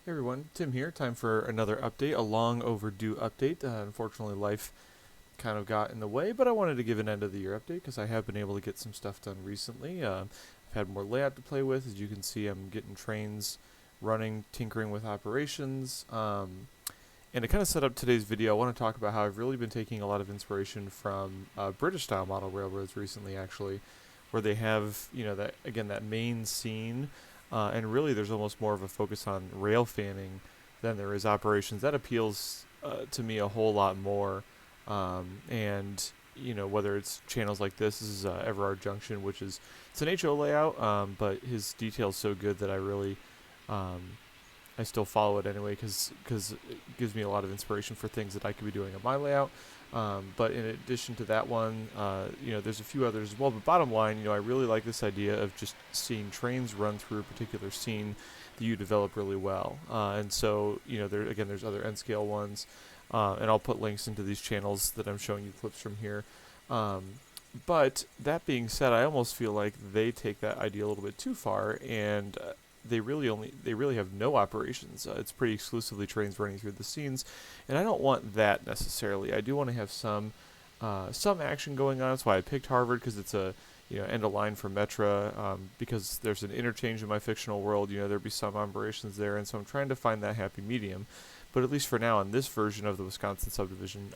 Hey everyone, Tim here. Time for another update, a long overdue update. Unfortunately, life kind of got in the way, but I wanted to give an end of the year update because I have been able to get some stuff done recently. I've had more layout to play with. As you can see, I'm getting trains running, tinkering with operations. And to kind of set up today's video, I want to talk about how I've really been taking a lot of inspiration from British style model railroads recently, actually, where they have, that again, that main scene, and really there's almost more of a focus on rail fanning than there is operations. That appeals to me a whole lot more. And whether it's channels like this is Everard Junction, which is it's an HO layout, but his detail's so good that um, I still follow it anyway because it gives me a lot of inspiration for things that I could be doing on my layout. But in addition to that one, there's a few others as well. But bottom line, I really like this idea of just seeing trains run through a particular scene that you develop really well. And so, there's other N scale ones, and I'll put links into these channels that I'm showing you clips from here. Um, but that being said, I almost feel like they take that idea a little bit too far, and they really have no operations. It's pretty exclusively trains running through the scenes, and I don't want that necessarily. I do want to have some action going on. That's why I picked Harvard, because it's a end of line for Metra, because there's an interchange in my fictional world. There'd be some operations there, and so I'm trying to find that happy medium. But at least for now, in this version of the Wisconsin subdivision,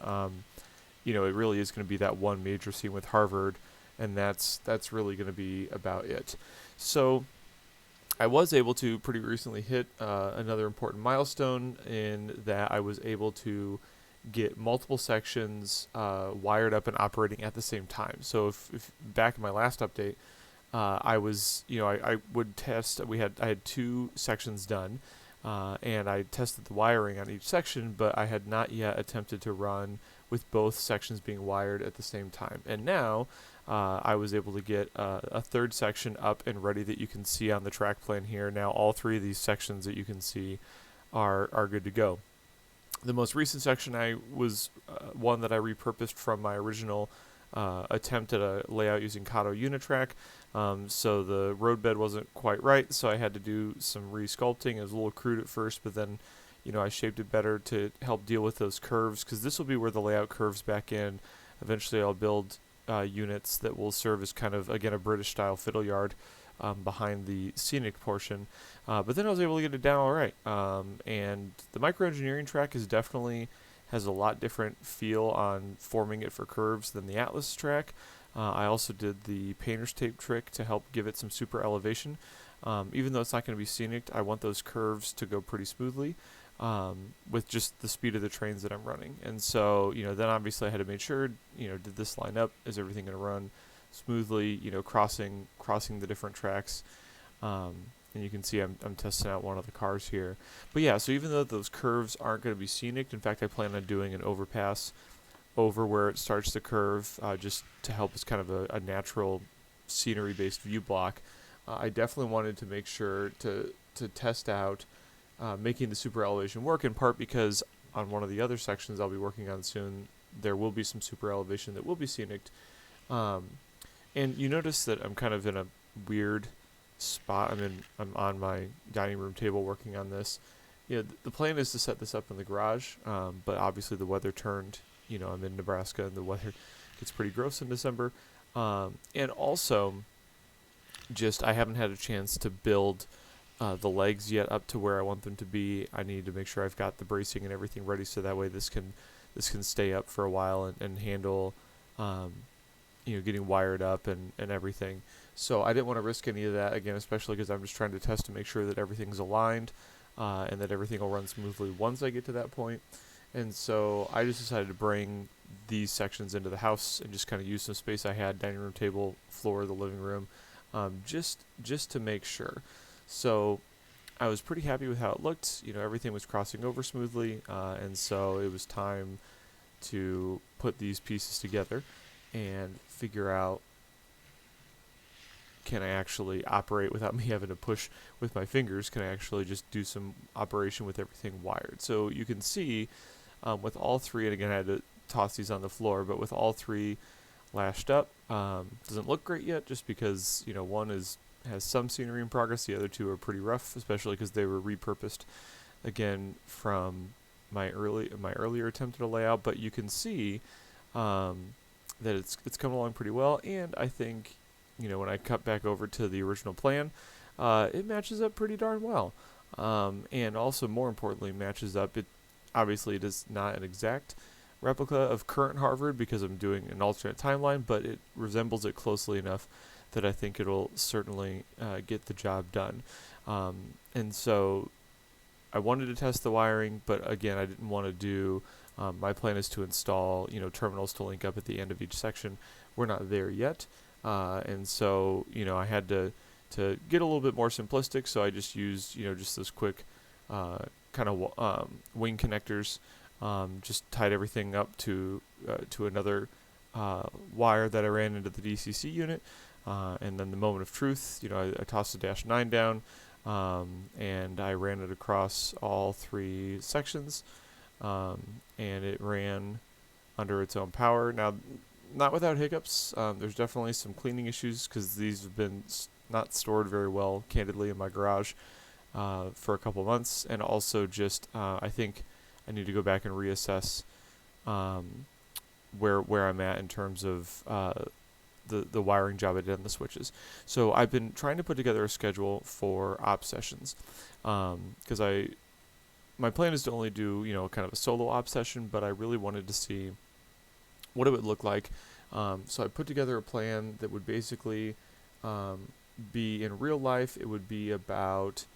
it really is going to be that one major scene with Harvard, and that's really going to be about it. So I was able to pretty recently hit another important milestone in that I was able to get multiple sections wired up and operating at the same time. So if back in my last update, I was, I would test. I had two sections done, and I tested the wiring on each section, but I had not yet attempted to run with both sections being wired at the same time. And now I was able to get a third section up and ready that you can see on the track plan here. Now all three of these sections that you can see are good to go. The most recent section I was one that I repurposed from my original attempt at a layout using Kato Unitrack. So the roadbed wasn't quite right, so I had to do some re-sculpting. It was a little crude at first, but then I shaped it better to help deal with those curves, because this will be where the layout curves back in. Eventually I'll build units that will serve as kind of, again, a British style fiddle yard behind the scenic portion. But then I was able to get it down all right. And the microengineering track has a lot different feel on forming it for curves than the Atlas track. I also did the painter's tape trick to help give it some super elevation. Even though it's not going to be scenic, I want those curves to go pretty smoothly with just the speed of the trains that I'm running. And so, then obviously I had to make sure, did this line up? Is everything going to run smoothly? Crossing the different tracks. And you can see I'm testing out one of the cars here. But yeah, so even though those curves aren't going to be scenic, in fact, I plan on doing an overpass over where it starts to curve, just to help as kind of a natural scenery-based view block. I definitely wanted to make sure to test out making the super elevation work, in part because on one of the other sections I'll be working on soon, there will be some super elevation that will be scenic. And you notice that I'm kind of in a weird spot. I'm on my dining room table working on this. The plan is to set this up in the garage, but obviously the weather turned. I'm in Nebraska, and the weather gets pretty gross in December. And also, just I haven't had a chance to build the legs yet up to where I want them to be. I need to make sure I've got the bracing and everything ready, so that way this can stay up for a while and handle getting wired up and everything. So I didn't want to risk any of that, again, especially because I'm just trying to test to make sure that everything's aligned and that everything will run smoothly once I get to that point. And so I just decided to bring these sections into the house and just kind of use some space I had, dining room table, floor, the living room, just to make sure. So I was pretty happy with how it looked. Everything was crossing over smoothly, and so it was time to put these pieces together and figure out, can I actually operate without me having to push with my fingers? Can I actually just do some operation with everything wired? So you can see with all three, and again I had to toss these on the floor, but with all three lashed up, doesn't look great yet, just because one has some scenery in progress. The other two are pretty rough, especially because they were repurposed again from my earlier attempt at a layout, but you can see um, that it's coming along pretty well, and I think when I cut back over to the original plan, it matches up pretty darn well, and also more importantly matches up. It obviously it is not an exact replica of current Harvard because I'm doing an alternate timeline, but it resembles it closely enough that I think it'll certainly get the job done. And so I wanted to test the wiring, but again, I didn't want to do. My plan is to install, terminals to link up at the end of each section. We're not there yet, and so I had to get a little bit more simplistic. So I just used, just those quick kind of wing connectors. Just tied everything up to another wire that I ran into the DCC unit, and then the moment of truth. I tossed the -9 down. And I ran it across all 3 sections, and it ran under its own power. Now, not without hiccups. There's definitely some cleaning issues because these have been not stored very well, candidly, in my garage for a couple months, and also just I think I need to go back and reassess where I'm at in terms of the wiring job I did on the switches. So I've been trying to put together a schedule for op sessions, because my plan is to only do kind of a solo op session, but I really wanted to see what it would look like. So I put together a plan that would basically be in real life. It would be about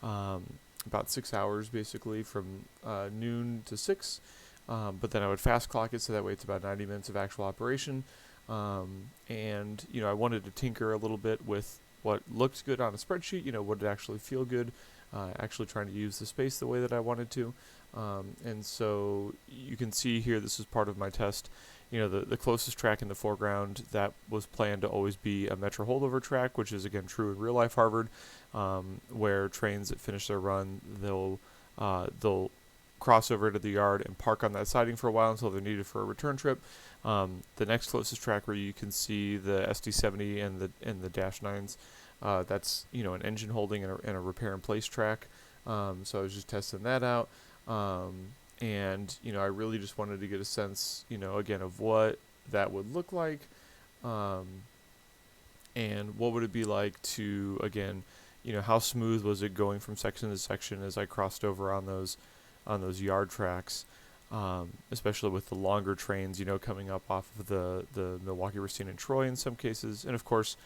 6 hours basically from noon to 6, but then I would fast clock it so that way it's about 90 minutes of actual operation. And I wanted to tinker a little bit with what looked good on a spreadsheet, would it actually feel good, actually trying to use the space the way that I wanted to. And so you can see here, this is part of my test. The closest track in the foreground, that was planned to always be a Metro holdover track, which is again true in real life Harvard, where trains that finish their run, they'll cross over to the yard and park on that siding for a while until they're needed for a return trip. The next closest track where you can see the SD70 and the -9s, that's an engine holding and a repair in place track. So I was just testing that out, and I really just wanted to get a sense, again, of what that would look like, and what would it be like to, again, how smooth was it going from section to section as I crossed over on those yard tracks, especially with the longer trains, coming up off of the Milwaukee, Racine, and Troy in some cases. And of course,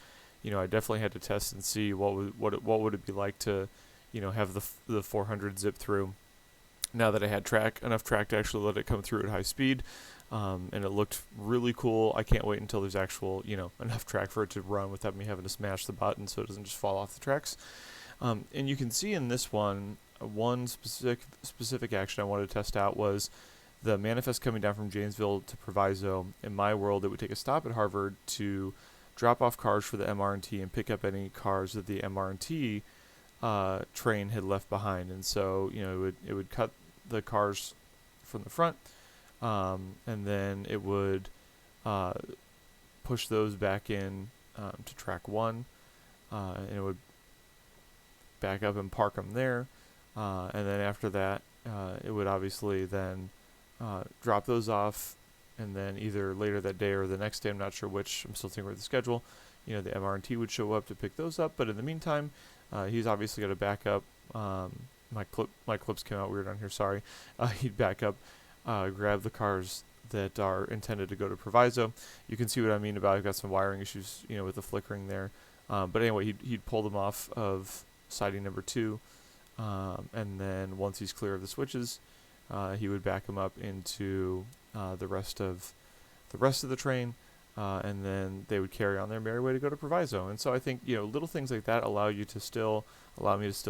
I definitely had to test and see what would it be like to, have the 400 zip through. Now that I had enough track to actually let it come through at high speed, and it looked really cool. I can't wait until there's actual, enough track for it to run without me having to smash the button so it doesn't just fall off the tracks. And you can see in this one specific action I wanted to test out was the manifest coming down from Janesville to Proviso. In my world, it would take a stop at Harvard to drop off cars for the MR&T and pick up any cars that the MR&T train had left behind. And so, it would cut the cars from the front, and then it would push those back in to track 1, and it would back up and park them there. And then after that, it would obviously then drop those off, and then either later that day or the next day, I'm not sure which, I'm still thinking about the schedule, the MR&T would show up to pick those up. But in the meantime, he's obviously got to back up. My clips came out weird on here, sorry. He'd back up, grab the cars that are intended to go to Proviso. You can see what I mean about I've got some wiring issues, with the flickering there. But anyway, he'd pull them off of siding number 2. And then once he's clear of the switches, he would back them up into the rest of the train, and then they would carry on their merry way to go to Proviso. And so I think little things like that allow me to still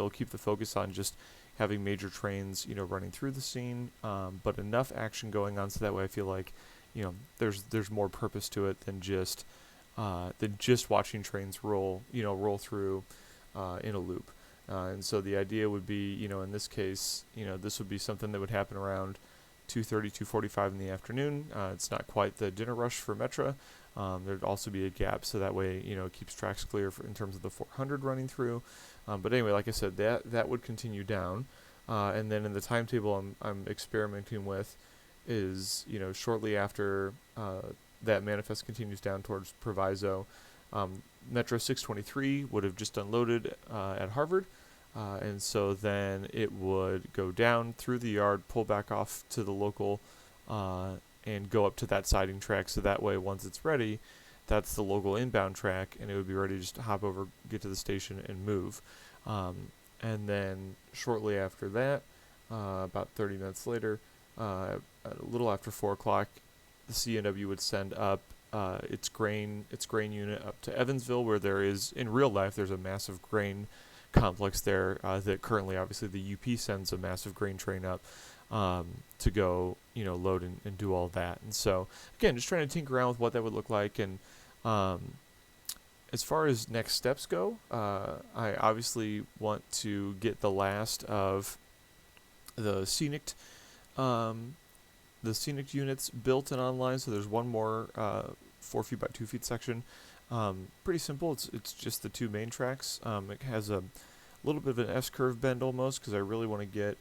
keep the focus on just having major trains running through the scene, but enough action going on so that way I feel like there's more purpose to it than just watching trains roll through in a loop. And so the idea would be, in this case, this would be something that would happen around 2:30, 2:45 in the afternoon. It's not quite the dinner rush for Metra. There'd also be a gap, so that way, it keeps tracks clear in terms of the 400 running through. But anyway, like I said, that would continue down. And then in the timetable I'm experimenting with is, shortly after that manifest continues down towards Proviso, Metro 623 would have just unloaded at Harvard. And so then it would go down through the yard, pull back off to the local, and go up to that siding track. So that way, once it's ready, that's the local inbound track, and it would be ready to just hop over, get to the station, and move. And then shortly after that, about 30 minutes later, a little after 4 o'clock, the CNW would send up its grain unit up to Evansville, where there is, in real life, there's a massive grain complex there that currently, obviously, the UP sends a massive grain train up to go, load and do all that. And so, again, just trying to tinker around with what that would look like. And as far as next steps go, I obviously want to get the last of the scenic units built and online. So there's one more 4 feet by 2 feet section. Pretty simple. It's just the 2 main tracks. It has a little bit of an S-curve bend almost, because I really want to get,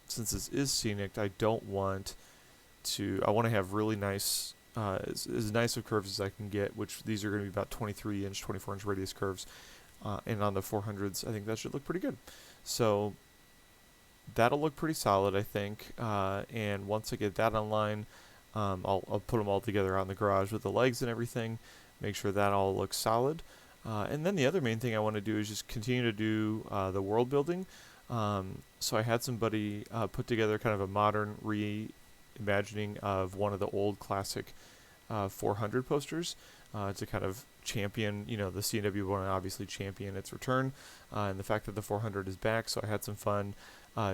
since this is scenic, I want to have really nice, as nice of curves as I can get, which these are going to be about 23-inch, 24-inch radius curves. And on the 400s, I think that should look pretty good. So that'll look pretty solid, I think. And once I get that online, I'll put them all together out in the garage with the legs and everything, make sure that all looks solid. And then the other main thing I want to do is just continue to do the world building. So I had somebody put together kind of a modern reimagining of one of the old classic 400 posters to kind of champion, the CNW want to obviously champion its return and the fact that the 400 is back. So I had some fun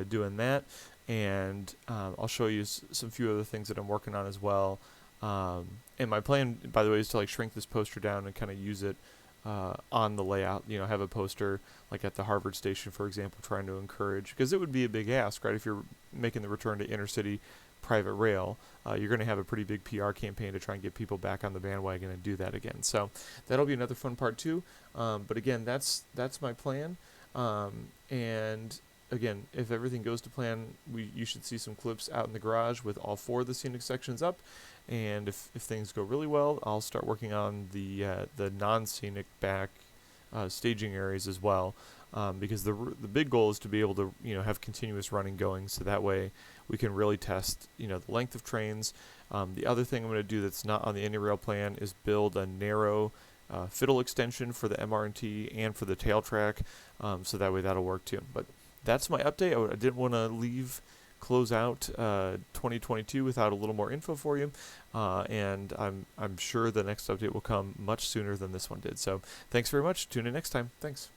doing that. And I'll show you some few other things that I'm working on as well. And my plan, by the way, is to shrink this poster down and kind of use it on the layout. Have a poster like at the Harvard station, for example, trying to encourage, because it would be a big ask, right? If you're making the return to intercity private rail, you're going to have a pretty big PR campaign to try and get people back on the bandwagon and do that again. So that'll be another fun part too. But again, that's my plan. And again, if everything goes to plan, you should see some clips out in the garage with all 4 of the scenic sections up. And if things go really well, I'll start working on the non-scenic back staging areas as well, because the big goal is to be able to have continuous running going, so that way we can really test the length of trains. The other thing I'm going to do that's not on the IndyRail plan is build a narrow fiddle extension for the MRT and for the tail track, so that way that'll work too. But that's my update. I didn't want to close out 2022 without a little more info for you, and I'm sure the next update will come much sooner than this one did. So thanks very much. Tune in next time. Thanks.